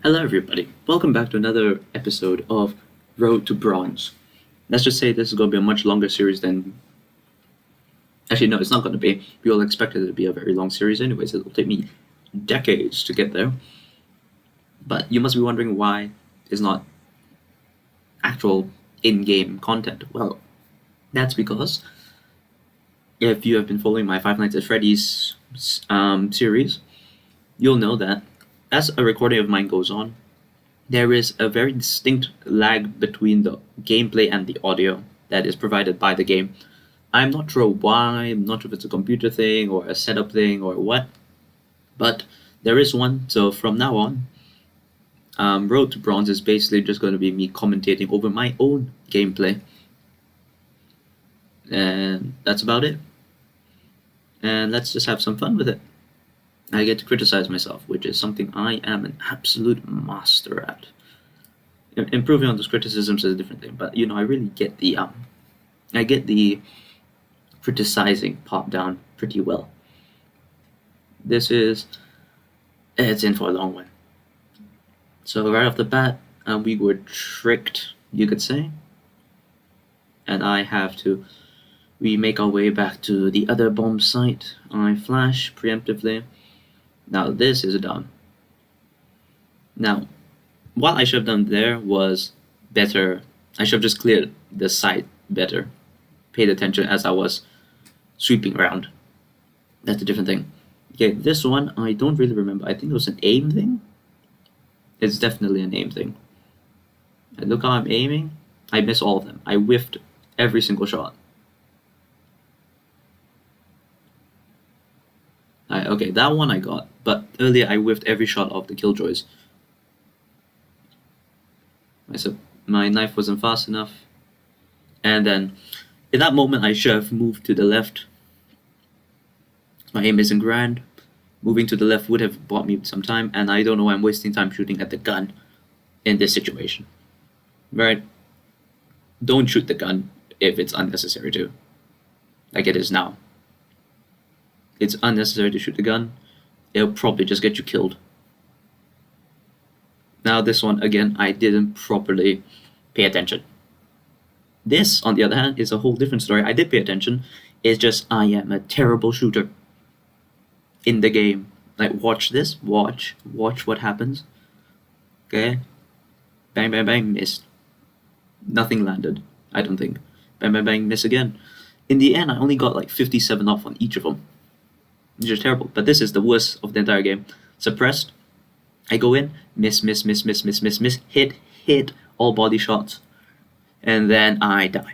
Hello, everybody. Welcome back to another episode of Road to Bronze. Let's just say this is going to be a much longer series than. Actually, no, it's not going to be. We all expected it to be a very long series, anyways. It'll take me decades to get there. But you must be wondering why it's not actual in game content. Well, that's because if you have been following my Five Nights at Freddy's series, you'll know that as a recording of mine goes on, there is a very distinct lag between the gameplay and the audio that is provided by the game. I'm not sure why, I'm not sure if it's a computer thing or a setup thing or what, but there is one. So from now on, Road to Bronze is basically just going to be me commentating over my own gameplay. And that's about it. And let's just have some fun with it. I get to criticize myself, which is something I am an absolute master at. Improving on those criticisms is a different thing, but I really get the criticizing part down pretty well. It's in for a long one. So right off the bat, we were tricked, you could say, and we make our way back to the other bomb site. I flash preemptively. Now this is dumb. Now, what I should have done there was better. I should have just cleared the site better. Paid attention as I was sweeping around. That's a different thing. Okay, this one I don't really remember. I think it was an aim thing. It's definitely an aim thing. And look how I'm aiming. I miss all of them. I whiffed every single shot. Okay, that one I got, but earlier I whiffed every shot of the killjoys. My knife wasn't fast enough, and then in that moment I should have moved to the left. My aim isn't grand. Moving to the left would have bought me some time, and I don't know why I'm wasting time shooting at the gun in this situation. Right? Don't shoot the gun if it's unnecessary to, like it is now. It's unnecessary to shoot the gun. It'll probably just get you killed. Now this one, again, I didn't properly pay attention. This, on the other hand, is a whole different story. I did pay attention. It's just I am a terrible shooter in the game. Like, watch this. Watch what happens. Okay? Bang, bang, bang, missed. Nothing landed, I don't think. Bang, bang, bang, miss again. In the end, I only got like 57 off on each of them. Which is terrible, but this is the worst of the entire game. Suppressed. I go in, miss, hit all body shots, and then I die.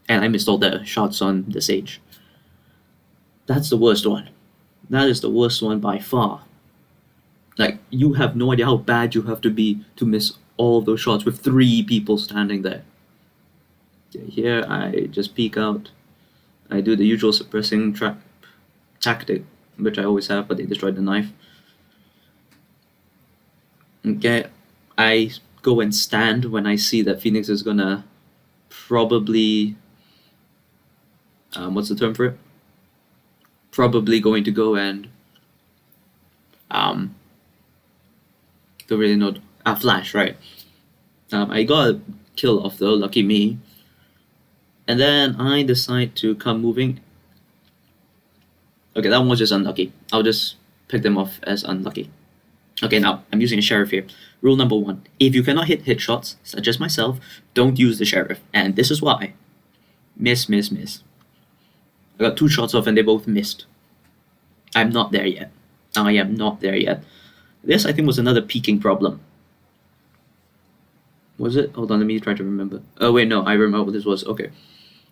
And I missed all the shots on the Sage. That's the worst one. That is the worst one by far. Like, you have no idea how bad you have to be to miss all of those shots with 3 people standing there. Okay, here I just peek out. I do the usual suppressing tactic, which I always have, but they destroyed the knife. Okay, I go and stand when I see that Phoenix is gonna probably, what's the term for it? Probably going to go and, don't really know, flash, right. I got a kill off though, lucky me. And then I decide to come moving. Okay, that one was just unlucky. I'll just pick them off as unlucky. Okay, now, I'm using a sheriff here. Rule number 1. If you cannot hit shots, such as myself, don't use the sheriff. And this is why. Miss. I got 2 shots off and they both missed. I'm not there yet. I am not there yet. This, I think, was another peeking problem. Was it? Hold on, let me try to remember. Oh, wait, no, I remember what this was. Okay.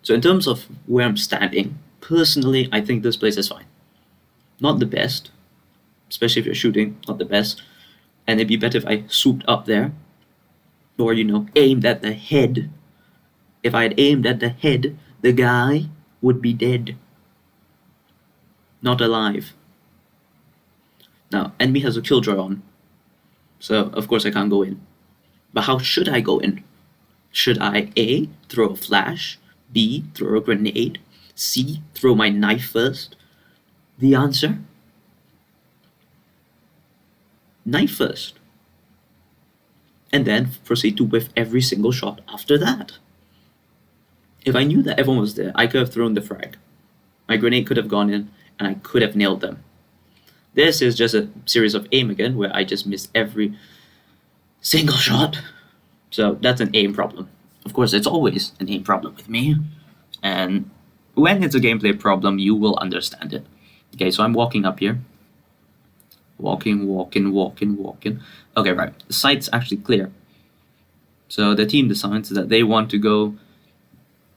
So in terms of where I'm standing, personally, I think this place is fine. Not the best, especially if you're shooting, not the best. And it'd be better if I swooped up there, or, aimed at the head. If I had aimed at the head, the guy would be dead. Not alive. Now, enemy has a killjoy on, so of course I can't go in. But how should I go in? Should I A, throw a flash, B, throw a grenade, C, throw my knife first? The answer? Knife first. and then proceed to whiff every single shot after that. If I knew that everyone was there, I could have thrown the frag. My grenade could have gone in, and I could have nailed them. This is just a series of aim again, where I just missed every single shot. So that's an aim problem. Of course, it's always an aim problem with me. And when it's a gameplay problem, you will understand it. Okay, so I'm walking up here. Walking. Okay, right. The site's actually clear. So the team decides that they want to go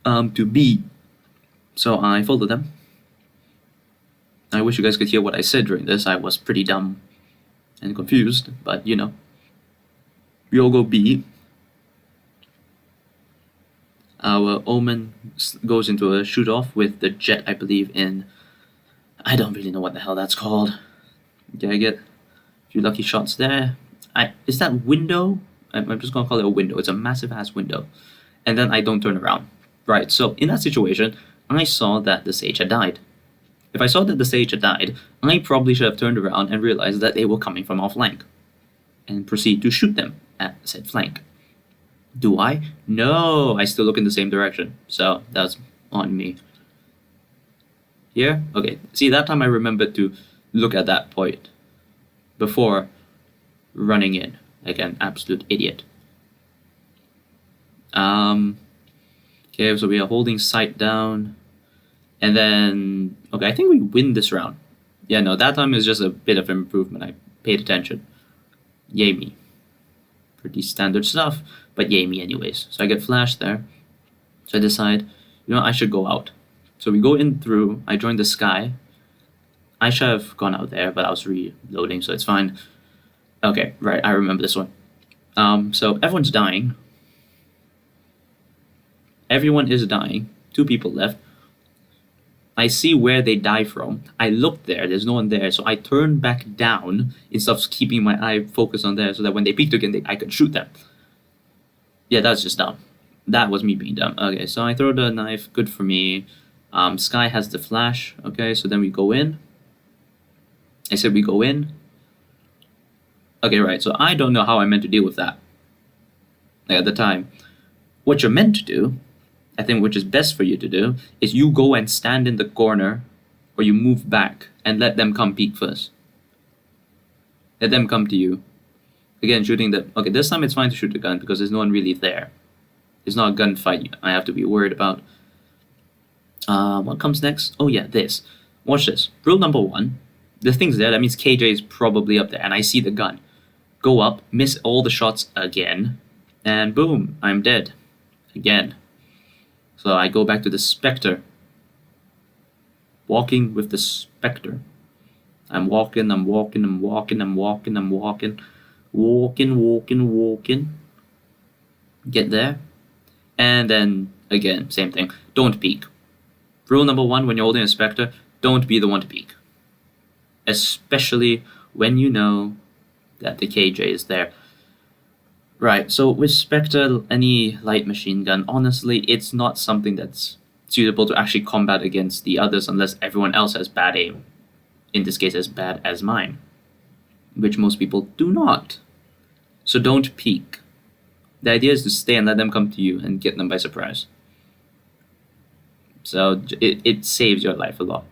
to B. So I followed them. I wish you guys could hear what I said during this. I was pretty dumb and confused, but you know. We all go B. Our Omen goes into a shoot-off with the Jet, I believe, in... I don't really know what the hell that's called. Okay, I get a few lucky shots there. Is that window? I'm just gonna call it a window. It's a massive-ass window. And then I don't turn around. Right, so in that situation, I saw that the Sage had died. If I saw that the Sage had died, I probably should have turned around and realized that they were coming from off flank, and proceed to shoot them at said flank. Do I? No, I still look in the same direction, so that's on me. Here? Okay, see, that time I remembered to look at that point before running in like an absolute idiot. Okay, so we are holding sight down, and then, okay, I think we win this round. Yeah, no, that time is just a bit of improvement. I paid attention. Yay me. Pretty standard stuff, but yay me anyways. So I get flashed there. So I decide, you know, I should go out. So we go in through, I join the sky. I should have gone out there, but I was reloading, so it's fine. Okay, right, I remember this one. So everyone's dying. Everyone is dying. 2 people left. I see where they die from. I look there, there's no one there, so I turn back down instead of keeping my eye focused on there so that when they peeked again, I could shoot them. Yeah, that's just dumb. That was me being dumb. Okay, so I throw the knife, good for me. Sky has the flash, okay, so then we go in. I said we go in. Okay, right, so I don't know how I meant to deal with that at the time. What you're meant to do, I think which is best for you to do, is you go and stand in the corner, or you move back and let them come peek first. Let them come to you. Again, shooting the... Okay, this time it's fine to shoot the gun because there's no one really there. It's not a gunfight I have to be worried about. What comes next? Oh yeah, this. Watch this. Rule number 1. The thing's there, that means KJ is probably up there, and I see the gun. Go up, miss all the shots again, and boom, I'm dead. Again. So I go back to the Spectre. Walking with the Spectre. I'm walking. Walking. Get there. And then, again, same thing. Don't peek. Rule number 1, when you're holding a Spectre, don't be the one to peek. Especially when you know that the KJ is there. Right, so with Spectre, any light machine gun, honestly, it's not something that's suitable to actually combat against the others unless everyone else has bad aim. In this case, as bad as mine. Which most people do not. So don't peek. The idea is to stay and let them come to you and get them by surprise. So it saves your life a lot.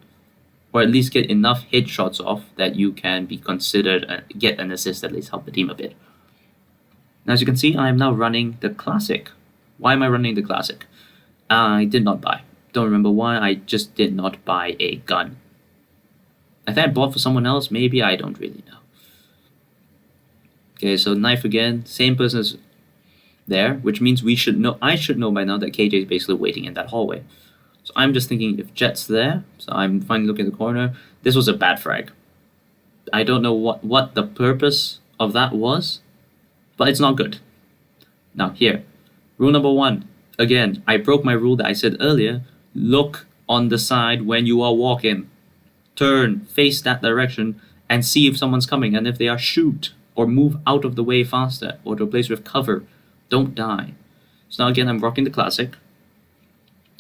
Or at least get enough headshots off that you can be considered and get an assist, at least help the team a bit. Now, as you can see, I am now running the Classic. Why am I running the Classic? I did not buy. Don't remember why, I just did not buy a gun. I think I bought for someone else, maybe, I don't really know. Okay, so knife again, same person is there, which means we should know. I should know by now that KJ is basically waiting in that hallway. So I'm just thinking if Jet's there, so I'm finally looking at the corner. This was a bad frag. I don't know what the purpose of that was, but it's not good. Now here, rule number 1. Again, I broke my rule that I said earlier. Look on the side when you are walking. Turn, face that direction, and see if someone's coming. And if they are, shoot, or move out of the way faster, or to a place with cover. Don't die. So now again, I'm rocking the Classic.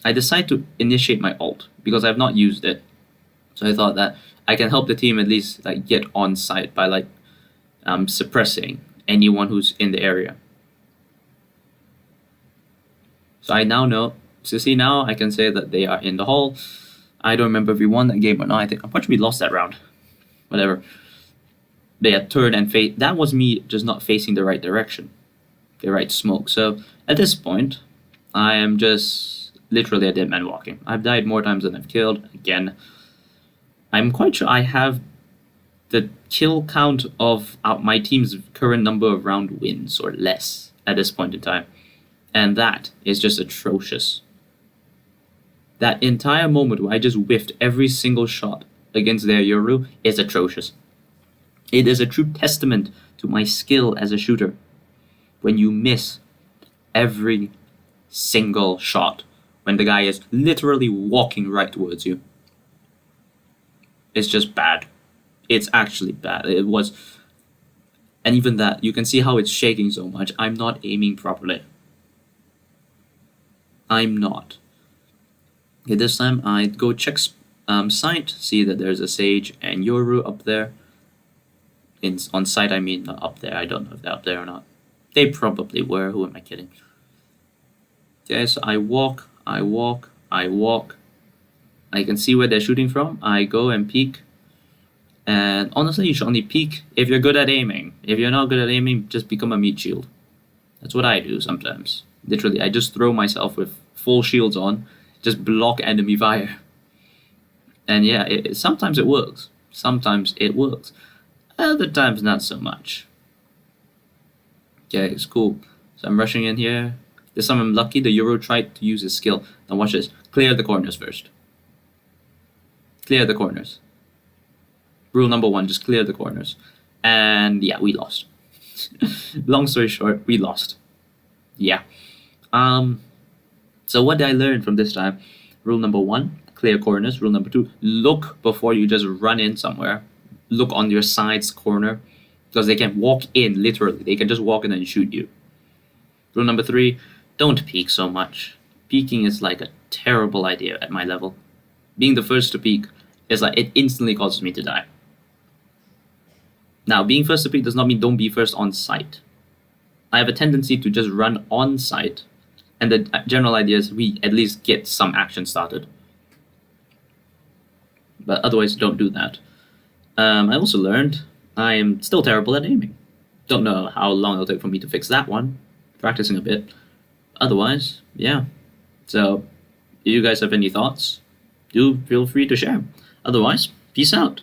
I decide to initiate my ult, because I have not used it. So I thought that I can help the team at least like get on site by like suppressing anyone who's in the area. So I now know. So see, now I can say that they are in the hall. I don't remember if we won that game or not. I'm pretty sure we lost that round. Whatever. They had turned and face. That was me just not facing the right direction, the right smoke. So at this point, I am just literally a dead man walking. I've died more times than I've killed. Again, I'm quite sure I have the kill count of my team's current number of round wins or less at this point in time. And that is just atrocious. That entire moment where I just whiffed every single shot against their Yoru is atrocious. It is a true testament to my skill as a shooter when you miss every single shot when the guy is literally walking right towards you. It's just bad. It's actually bad. It was. And even that, you can see how it's shaking so much. I'm not aiming properly. I'm not. Okay, this time I'd go check site, see that there's a Sage and Yoru up there. On site, I mean, not up there. I don't know if they're up there or not. They probably were. Who am I kidding? Okay, so I walk. I can see where they're shooting from. I go and peek. And honestly, you should only peek if you're good at aiming. If you're not good at aiming, just become a meat shield. That's what I do sometimes. Literally, I just throw myself with full shields on, just block enemy fire. And yeah, sometimes it works. Sometimes it works. Other times, not so much. Okay, it's cool. So I'm rushing in here. This time I'm lucky. The Euro tried to use his skill. Now watch this. Clear the corners first. Clear the corners. Rule number 1, just clear the corners. And yeah, we lost. Long story short, we lost. Yeah. So what did I learn from this time? Rule number 1, clear corners. Rule number 2, look before you just run in somewhere. Look on your side's corner. Because they can walk in, literally. They can just walk in and shoot you. Rule number 3, don't peek so much. Peeking is like a terrible idea at my level. Being the first to peek is like, it instantly causes me to die. Now, being first to peek does not mean don't be first on site. I have a tendency to just run on site, and the general idea is we at least get some action started. But otherwise, don't do that. I also learned I am still terrible at aiming. Don't know how long it'll take for me to fix that one. Practicing a bit. Otherwise, yeah. So, if you guys have any thoughts, do feel free to share. Otherwise, peace out.